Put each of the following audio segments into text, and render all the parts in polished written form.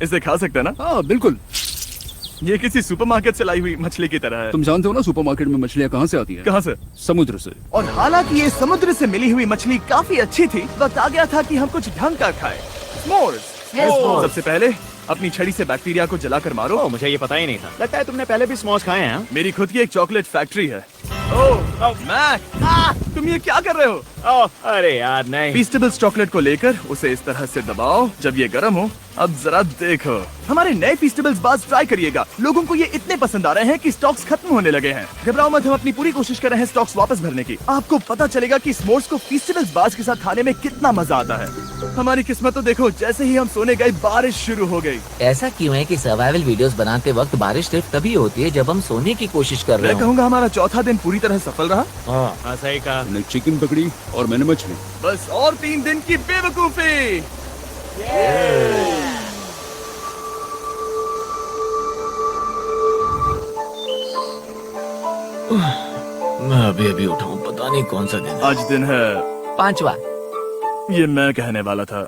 इसे खा सकते हैं ना? हाँ बिल्कुल। ये किसी सुपरमार्केट से लाई हुई मछली की तरह है। तुम जानते हो ना सुपरमार्केट में मछलियाँ कहाँ से आती हैं? कहाँ से? समुद्र से। और हालांकि ये समुद्र से मिली हुई मछली काफी अच्छी थी, वक्त आ गया था कि हम कुछ ढंग का खाएं। s'mores। सबसे पहले अपनी छड़ी से बैक्टीरिया को जलाकर मारो। ओह, मुझे ये पता ही नहीं था। लगता है तुमने पहले भी स्मोक्स खाए हैं। मेरी खुद की एक चॉकलेट फैक्ट्री है। ओह मैक, तुम ये क्या कर रहे हो? ओह, अरे यार नहीं। फीस्टेबल्स चॉकलेट को लेकर उसे इस तरह से दबाओ जब ये गर्म हो। अब जरा देखो, हमारे नए फीस्टेबल्स बार्स ट्राई करिएगा। लोगों को ये इतने पसंद आ रहे हैं कि स्टॉक्स खत्म होने लगे हैं। घबराओ मत, हम अपनी पूरी कोशिश कर रहे हैं स्टॉक्स वापस भरने की। आपको पता चलेगा कि s'mores को फीस्टेबल्स बार्स के साथ खाने में कितना मजा आता है। हमारी किस्मत तो देखो, जैसे ही हम सोने गए बारिश शुरू हो गई। ऐसा क्यों है कि सर्वाइवल वीडियोस बनाते वक्त बारिश सिर्फ तभी होती है जब हम सोने की कोशिश कर रहे मैं हो। कहूँगा हमारा चौथा दिन पूरी तरह सफल रहा। हाँ, सही कहा। मैंने चिकन पकड़ी और मैंने मछली। बस और 3 दिन की बेवकूफी। मैं अभी उठा हूँ, पता नहीं कौन सा दिन। आज दिन है 5वां। ये मैं कहने वाला था।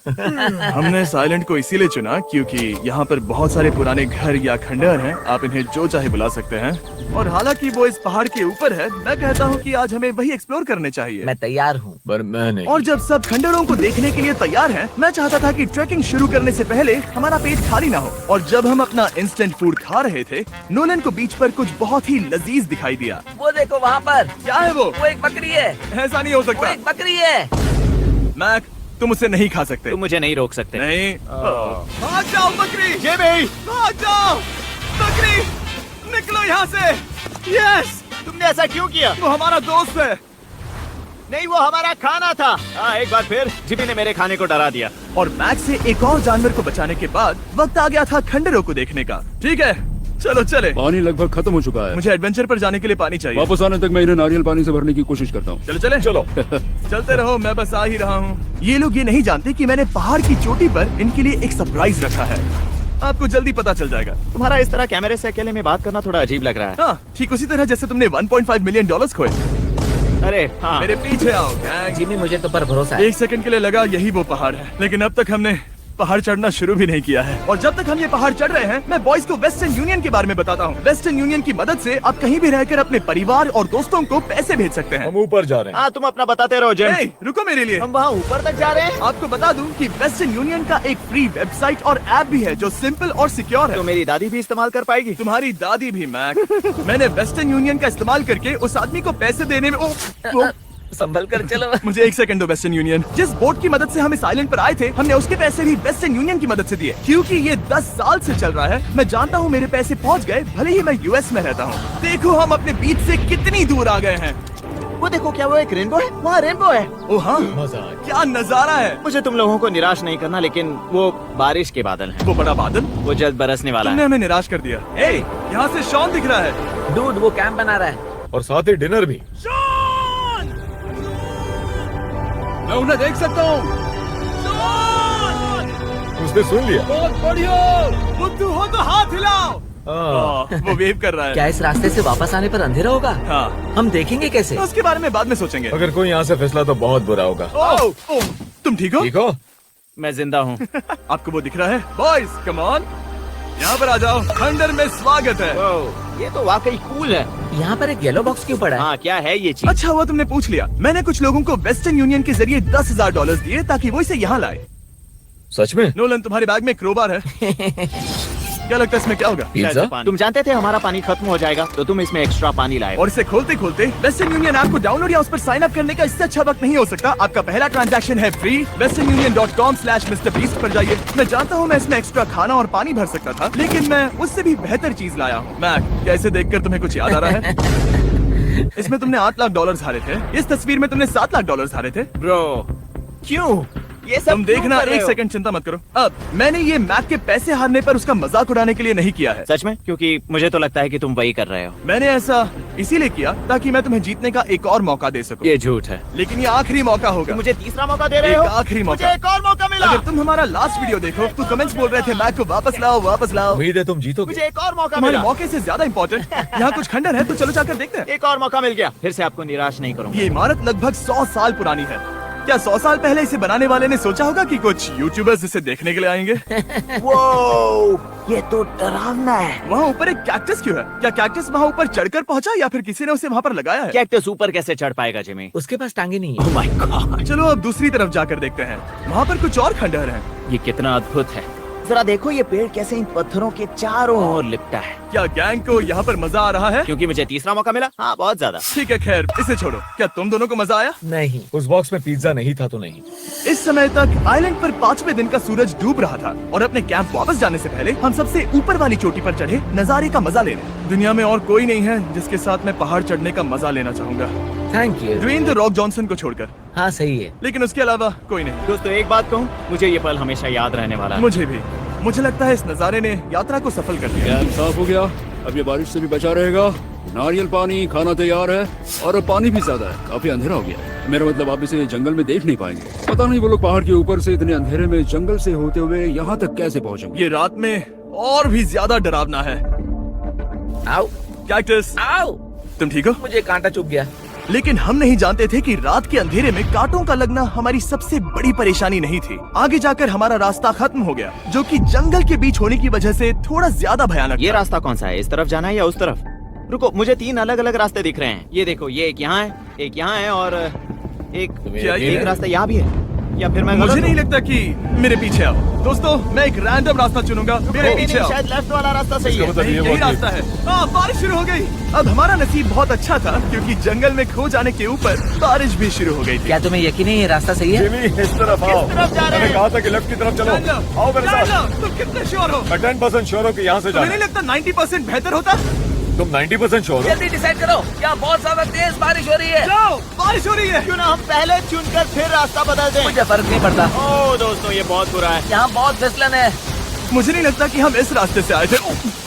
हमने साइलेंट को इसीलिए चुना क्योंकि यहाँ पर बहुत सारे पुराने घर या खंडहर हैं। आप इन्हें जो चाहे बुला सकते हैं। और हालांकि वो इस पहाड़ के ऊपर है, मैं कहता हूँ कि आज हमें वही एक्सप्लोर करने चाहिए। मैं तैयार हूँ। पर मैं नहीं। और जब सब खंडहरों को देखने के लिए तैयार हैं, मैं चाहता था कि ट्रैकिंग शुरू करने से पहले हमारा पेट खाली ना हो। और जब हम अपना इंस्टेंट फूड खा रहे थे, नोलन को बीच पर कुछ बहुत ही लजीज दिखाई दिया। वो देखो वहाँ पर। क्या है वो? वो एक बकरी है। ऐसा नहीं हो वो सकता। एक बकरी है। मैक, तुम उसे नहीं खा सकते। तुम मुझे नहीं रोक सकते। नहीं। भाग जाओ बकरी। ये भी। भाग जाओ बकरी, निकलो यहाँ से। यस, तुमने ऐसा क्यों किया? वो हमारा दोस्त है। नहीं, वो हमारा खाना था। एक बार फिर जिमी ने मेरे खाने को डरा दिया। और मैक्स से एक और जानवर को बचाने के बाद वक्त आ गया था खंडहरों को देखने का। ठीक है, चलो चले। पानी लगभग खत्म हो चुका है। मुझे एडवेंचर पर जाने के लिए पानी चाहिए। वापस आने तक मैं इन्हें नारियल पानी से भरने की कोशिश करता हूँ। चलो चले। चलो चलते रहो, मैं बस आ ही रहा हूँ। ये लोग ये नहीं जानते कि मैंने पहाड़ की चोटी पर इनके लिए एक सरप्राइज रखा है। आपको जल्दी पता चल जाएगा। तुम्हारा इस तरह कैमरे से अकेले में बात करना थोड़ा अजीब लग रहा है। हाँ, ठीक उसी तरह जैसे तुमने 1.5 मिलियन डॉलर्स खोए। अरे हाँ। मेरे पीछे आओ गैंग। जिमी, मुझे तो पर भरोसा है। 1 सेकंड के लिए लगा यही वो पहाड़ है, लेकिन अब तक हमने पहाड़ चढ़ना शुरू भी नहीं किया है। और जब तक हम ये पहाड़ चढ़ रहे हैं, मैं बॉयज को वेस्टर्न यूनियन के बारे में बताता हूँ। वेस्टर्न यूनियन की मदद से आप कहीं भी रहकर अपने परिवार और दोस्तों को पैसे भेज सकते हैं। हम ऊपर जा रहे हैं। हाँ, तुम अपना बताते रहो जेम। ए, रुको मेरे लिए। हम वहाँ ऊपर तक जा रहे हैं। आपको बता दूं कि वेस्टर्न यूनियन का एक फ्री वेबसाइट और ऐप भी है जो सिंपल और सिक्योर है। तो मेरी दादी भी इस्तेमाल कर पाएगी। तुम्हारी दादी भी मैक। मैंने वेस्टर्न यूनियन का इस्तेमाल करके उस आदमी को पैसे देने में संभल कर चलो। मुझे 1 सेकंड दो। वेस्टर्न यूनियन, जिस बोट की मदद से हम इस आइलैंड पर आए थे, हमने उसके पैसे भी वेस्टर्न यूनियन की मदद से दिए। क्योंकि ये 10 साल से चल रहा है, मैं जानता हूँ मेरे पैसे पहुँच गए, भले ही मैं यूएस में रहता हूँ। देखो हम अपने बीच से कितनी दूर आ गए हैं। वो देखो, क्या वो एक रेनबो है? वहाँ रेनबो है। ओ हाँ, मजा आ क्या नजारा है। मुझे तुम लोगों को निराश नहीं करना, लेकिन वो बारिश के बादल हैं। वो बड़ा बादल, वो जल्द बरसने वाला तुमने है। हमें निराश कर दिया। ए, यहाँ से शॉन दिख रहा है। डूड, वो कैंप बना रहा है। और साथ ही डिनर भी। मैं उन्हें देख सकता हूँ। उसने सुन लिया। बहुत बढ़िया। बुद्धू हो तो हाथ हिलाओ। वो वेव कर रहा है। क्या इस रास्ते से वापस आने पर अंधेरा होगा? हाँ, हम देखेंगे कैसे? उसके बारे में बाद में सोचेंगे। अगर कोई यहाँ से फिसला तो बहुत बुरा होगा। ओह, तुम ठीक हो? ठीक हो? मैं जिंदा हूँ। आपको वो दिख रहा है? बॉयज कम ऑन, यहाँ पर आ जाओ। खंडर में स्वागत है। ये तो वाकई कूल है। यहाँ पर एक येलो बॉक्स क्यों पड़ा है? हाँ, क्या है ये चीज? अच्छा हुआ तुमने पूछ लिया। मैंने कुछ लोगों को वेस्टर्न यूनियन के जरिए $10,000 दिए ताकि वो इसे यहाँ लाए। सच में? नोलन, तुम्हारे बैग में क्रोबार है। क्या लगता है इसमें क्या होगा? पिज्जा? तुम जानते थे हमारा पानी खत्म हो जाएगा, तो तुम इसमें एक्स्ट्रा पानी लाए। और इसे खोलते खोलते वेस्टर्न यूनियन ऐप को डाउनलोड या उस पर साइन अप करने का इससे अच्छा वक्त नहीं हो सकता। आपका पहला ट्रांजैक्शन है फ्री। westernunion.com/MrBeast पर जाइए। मैं जानता हूँ मैं इसमें एक्स्ट्रा खाना और पानी भर सकता था, लेकिन मैं उससे भी बेहतर चीज लाया हूँ। मैक, क्या इसे देखकर तुम्हें कुछ याद आ रहा है? इसमें तुमने $8 लाख हारे थे। इस तस्वीर में तुमने $7 लाख हारे थे। ब्रो, क्यों ये सब तुम देखना, क्यों कर रहे 1 हो? सेकंड चिंता मत करो। अब मैंने ये मैक के पैसे हारने पर उसका मजाक उड़ाने के लिए नहीं किया है। सच में? क्योंकि मुझे तो लगता है कि तुम वही कर रहे हो। मैंने ऐसा इसीलिए किया ताकि मैं तुम्हें जीतने का एक और मौका दे सकूं। ये झूठ है। लेकिन ये आखिरी मौका होगा। तुम मुझे तीसरा मौका दे रहे एक हो? आखिरी मौका। मुझे एक और मौका मिला। अगर तुम हमारा लास्ट वीडियो देखो तो कमेंट्स बोल रहे थे मैक को वापस लाओ, वापस लाओ। उम्मीद है तुम जीतोगे। मुझे एक और मौका तुम्हारे मिला। मौके से ज्यादा इम्पोर्टेंट यहाँ कुछ खंडर है, तो चलो जाकर देखते हैं। एक और मौका मिल गया। फिर से आपको निराश नहीं करूंगा। ये इमारत लगभग 100 साल पुरानी है। क्या 100 साल पहले इसे बनाने वाले ने सोचा होगा कि कुछ यूट्यूबर्स इसे देखने के लिए आएंगे? वो ये तो डरावना है। वहाँ ऊपर एक कैक्टस क्यों है? क्या कैक्टस वहाँ ऊपर चढ़कर पहुँचा या फिर किसी ने उसे वहाँ पर लगाया है? कैक्टस ऊपर कैसे चढ़ पाएगा जिमी? उसके पास टांगे नहीं है। ओह माय गॉड, चलो अब दूसरी तरफ जाकर देखते हैं। वहाँ पर कुछ और खंडहर हैं। ये कितना अद्भुत है। जरा देखो ये पेड़ कैसे इन पत्थरों के चारों ओर लिपटा है। क्या गैंग को यहाँ पर मजा आ रहा है? क्योंकि मुझे तीसरा मौका मिला। हाँ, बहुत ज्यादा। ठीक है, खैर इसे छोड़ो। क्या तुम दोनों को मजा आया? नहीं। उस बॉक्स में पिज्जा नहीं था तो नहीं। इस समय तक आइलैंड पर 5वें दिन का सूरज डूब रहा था और अपने कैंप वापस जाने से पहले हम सबसे ऊपर वाली चोटी पर चढ़े नजारे का मजा ले रहे। दुनिया में और कोई नहीं है जिसके साथ मैं पहाड़ चढ़ने का मजा लेना चाहूंगा, thank you. Dwayne the Rock Johnson को छोड़कर। हाँ सही है। लेकिन उसके अलावा कोई नहीं। दोस्तों एक बात कहूँ, मुझे ये पल हमेशा याद रहने वाला है। मुझे भी। मुझे लगता है इस नजारे ने यात्रा को सफल कर दिया। कैंप साफ हो गया, अब ये बारिश से भी बचा रहेगा। नारियल पानी, खाना तैयार है और अब पानी भी ज्यादा है। काफी अंधेरा हो गया। मेरा मतलब आप इसे जंगल में देख नहीं पाएंगे। पता नहीं वो लोग पहाड़ के ऊपर से इतने अंधेरे में जंगल से होते हुए यहाँ तक कैसे पहुँचेंगे। ये रात में और भी ज्यादा डरावना है। आओ कैक्टस, आओ, तुम ठीक हो? मुझे कांटा चुभ गया। लेकिन हम नहीं जानते थे कि रात के अंधेरे में कांटों का लगना हमारी सबसे बड़ी परेशानी नहीं थी। आगे जाकर हमारा रास्ता खत्म हो गया, जो कि जंगल के बीच होने की वजह से थोड़ा ज्यादा भयानक ये था। रास्ता कौन सा है? इस तरफ जाना है या उस तरफ? रुको, मुझे 3 अलग अलग रास्ते दिख रहे हैं। ये देखो, ये एक यहाँ है, एक यहाँ है और क्या ये एक रास्ता यहाँ भी है। या फिर मैं मुझे गलत नहीं हूँ? लगता कि मेरे पीछे आओ। दोस्तों, मैं एक रैंडम रास्ता चुनूंगा। मेरे नहीं, पीछे नहीं, आओ। शायद लेफ्ट वाला रास्ता सही है। मतलब नहीं, ये यही वो रास्ता है। बारिश शुरू हो गई। अब हमारा नसीब बहुत अच्छा था क्योंकि जंगल में खो जाने के ऊपर बारिश भी शुरू हो गई थी। क्या तुम्हें यकीन है ये रास्ता सही है? जिमी इस तरफ आओ। तरफ जा रहे मैंने हैं? कहा था कि लेफ्ट की तरफ चलो। जान लो, आओ मेरे जान साथ। लो, तुम कितने श्योर हो? मैं 10% श्योर हूँ कि यहाँ से तुम्हें जाना नहीं है। लगता 90% बेहतर होता? तुम 90% श्योर हो? जल्दी डिसाइड करो। यहाँ बहुत ज्यादा तेज बारिश हो रही है। जाओ, बारिश हो रही है। क्यों ना हम पहले चुनकर फिर रास्ता बदल दें? मुझे फर्क नहीं पड़ता। ओह दोस्तों, ये बहुत बुरा है। यहाँ बहुत फिसलन है। मुझे नहीं लगता कि हम इस रास्ते से आए थे।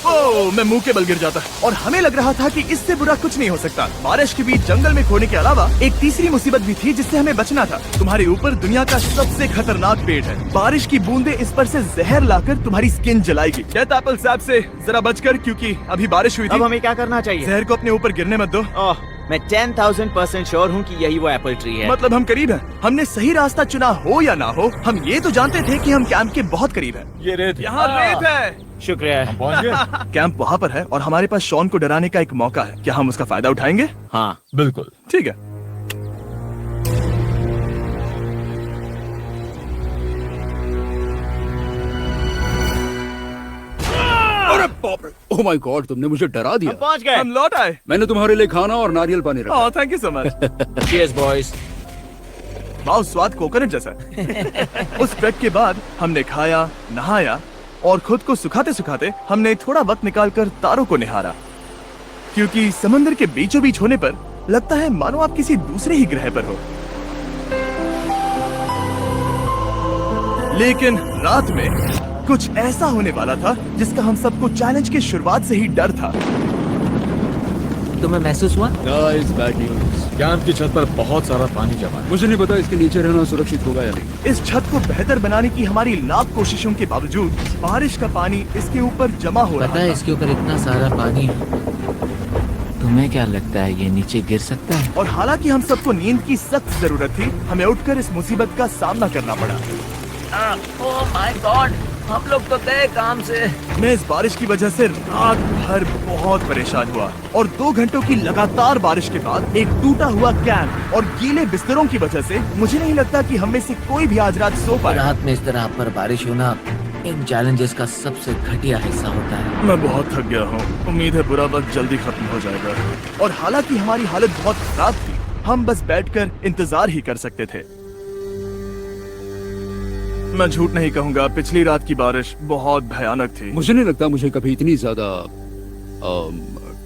ओह, मैं मुंह के बल गिर जाता और हमें लग रहा था कि इससे बुरा कुछ नहीं हो सकता। बारिश के बीच जंगल में खोने के अलावा एक तीसरी मुसीबत भी थी जिससे हमें बचना था। तुम्हारे ऊपर दुनिया का सबसे खतरनाक पेड़ है। बारिश की बूंदें इस पर से जहर लाकर तुम्हारी स्किन जलाएगी। डेथ एप्पल सैप से जरा बचकर, क्योंकि अभी बारिश हुई अब थी। हमें क्या करना चाहिए? जहर को अपने ऊपर गिरने मत दो। ओह, मैं 10,000% श्योर हूँ कि यही वो एप्पल ट्री है। मतलब हम करीब हैं। हमने सही रास्ता चुना हो या ना हो, हम ये तो जानते थे कि हम कैंप के बहुत करीब हैं। ये रेत है। यहाँ रेत है। शुक्रिया। पहुँच गए? कैंप वहाँ पर है और हमारे पास शॉन को डराने का एक मौका है। क्या हम उसका फायदा उठाएंगे? हाँ, बिल्कुल। ठीक है। अरे बाप रे, ओह माय गॉड, तुमने मुझे डरा दिया। हम पहुँच गए। हम लौट आए। मैंने तुम्हारे लिए खाना और नारियल पानी रखा। Oh, thank you so much. Cheers, boys। वाह, स्वाद कोकोनट जैसा है। उस ट्रैक के बाद हमने खाया, नहाया और खुद को सुखाते सुखाते हमने थोड़ा वक्त निकालकर तारों को निहारा, क्योंकि समंदर के बीचों बीच होने पर लगता है मानो आप किसी दूसरे ही ग्रह पर हो। लेकिन रात में कुछ ऐसा होने वाला था जिसका हम सबको चैलेंज के शुरुआत से ही डर था। तुम्हें महसूस हुआ? Guys, bad news. कैंप की छत पर बहुत सारा पानी जमा है। मुझे नहीं पता इसके नीचे रहना सुरक्षित होगा या नहीं। इस छत को बेहतर बनाने की हमारी लाख कोशिशों के बावजूद बारिश का पानी इसके ऊपर जमा हो पता रहा है था। इसके ऊपर इतना सारा पानी है। तुम्हें क्या लगता है ये नीचे गिर सकता है? और हालांकि हम सबको नींद की सख्त जरूरत थी, हमें उठकर इस मुसीबत का सामना करना पड़ा। ओह माय गॉड, हम लोग तो गए काम से। मैं इस बारिश की वजह से रात भर बहुत परेशान हुआ और 2 घंटों की लगातार बारिश के बाद एक टूटा हुआ कैंप और गीले बिस्तरों की वजह से मुझे नहीं लगता कि हम में से कोई भी आज रात सो पाया। रात में इस तरह पर बारिश होना इन चैलेंजेस का सबसे घटिया हिस्सा होता है। मैं बहुत थक गया हूँ। उम्मीद है बुरा वक्त जल्दी खत्म हो जाएगा। और हालांकि हमारी हालत बहुत खराब थी, हम बस बैठकर इंतजार ही कर सकते थे। मैं झूठ नहीं कहूँगा, पिछली रात की बारिश बहुत भयानक थी। मुझे नहीं लगता मुझे कभी इतनी ज्यादा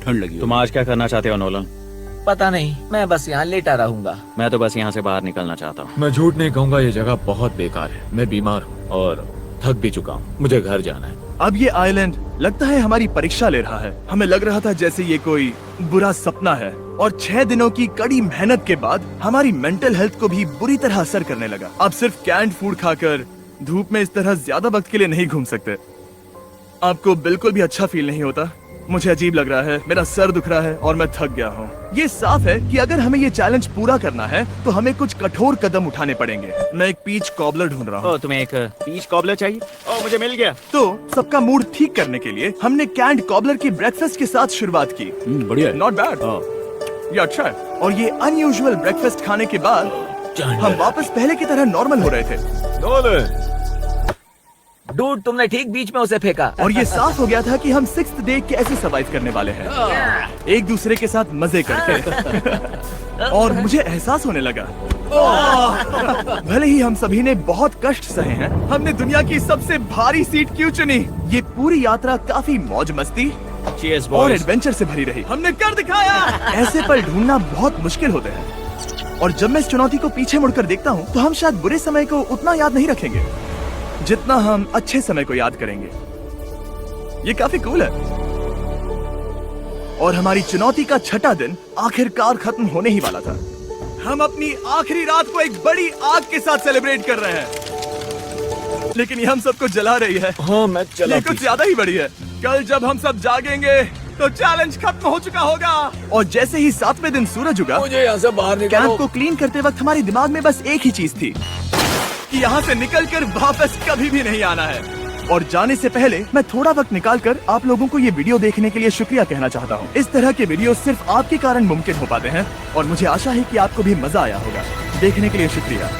ठंड लगी हो। तुम आज क्या करना चाहते हो नोलन? पता नहीं, मैं बस यहाँ लेटा रहूंगा। मैं तो बस यहाँ से बाहर निकलना चाहता हूँ। मैं झूठ नहीं कहूँगा, ये जगह बहुत बेकार है। मैं बीमार हूँ और थक भी चुका हूँ। मुझे घर जाना है। अब ये आइलैंड लगता है हमारी परीक्षा ले रहा है। हमें लग रहा था जैसे ये कोई बुरा सपना है और 6 दिनों की कड़ी मेहनत के बाद हमारी मेंटल हेल्थ को भी बुरी तरह असर करने लगा। अब सिर्फ कैंड फूड खाकर धूप में इस तरह ज्यादा वक्त के लिए नहीं घूम सकते। आपको बिल्कुल भी अच्छा फील नहीं होता? मुझे अजीब लग रहा है, मेरा सर दुख रहा है और मैं थक गया हूँ। ये साफ है कि अगर हमें ये चैलेंज पूरा करना है तो हमें कुछ कठोर कदम उठाने पड़ेंगे। मैं एक पीच कॉबलर ढूंढ रहा हूँ। ओ, तुम्हें एक पीच कॉबलर चाहिए? ओ, मुझे मिल गया। तो सबका मूड ठीक करने के लिए हमने कैंड कॉबलर की ब्रेकफास्ट के साथ शुरुआत की। बढ़िया है। नॉट बैड, हाँ। ये अच्छा है। और ये अनयूजुअल ब्रेकफास्ट खाने के बाद हम वापस पहले की तरह नॉर्मल हो रहे थे। डूड, तुमने ठीक बीच में उसे फेंका। और ये साफ हो गया था कि हम 6th डे कैसे सरवाइव करने वाले हैं, एक दूसरे के साथ मजे करके। और मुझे एहसास होने लगा, भले ही हम सभी ने बहुत कष्ट सहे हैं, हमने दुनिया की सबसे भारी सीट क्यों चुनी। ये पूरी यात्रा काफी मौज मस्ती Cheers, और boys. एडवेंचर से भरी रही। हमने कर दिखाया। ऐसे पल ढूंढना बहुत मुश्किल होते हैं और जब मैं इस चुनौती को पीछे मुड़कर देखता हूँ तो हम शायद बुरे समय को उतना याद नहीं रखेंगे जितना हम अच्छे समय को याद करेंगे। ये काफी कूल है। और हमारी चुनौती का छठा दिन आखिरकार खत्म होने ही वाला था। हम अपनी आखिरी रात को एक बड़ी आग के साथ सेलिब्रेट कर रहे हैं, लेकिन ये हम सबको जला रही है। हाँ, मैं चला। ये कुछ ज्यादा ही बड़ी है। कल जब हम सब जागेंगे तो चैलेंज खत्म हो चुका होगा। और जैसे ही 7वें दिन सूरज उगा, मुझे यहाँ से बाहर कैंप निकालो। को क्लीन करते वक्त हमारे दिमाग में बस एक ही चीज थी कि यहाँ से निकलकर वापस कभी भी नहीं आना है। और जाने से पहले मैं थोड़ा वक्त निकालकर आप लोगों को ये वीडियो देखने के लिए शुक्रिया कहना चाहता हूँ। इस तरह के वीडियो सिर्फ आपके कारण मुमकिन हो पाते हैं और मुझे आशा है कि आपको भी मजा आया होगा। देखने के लिए शुक्रिया।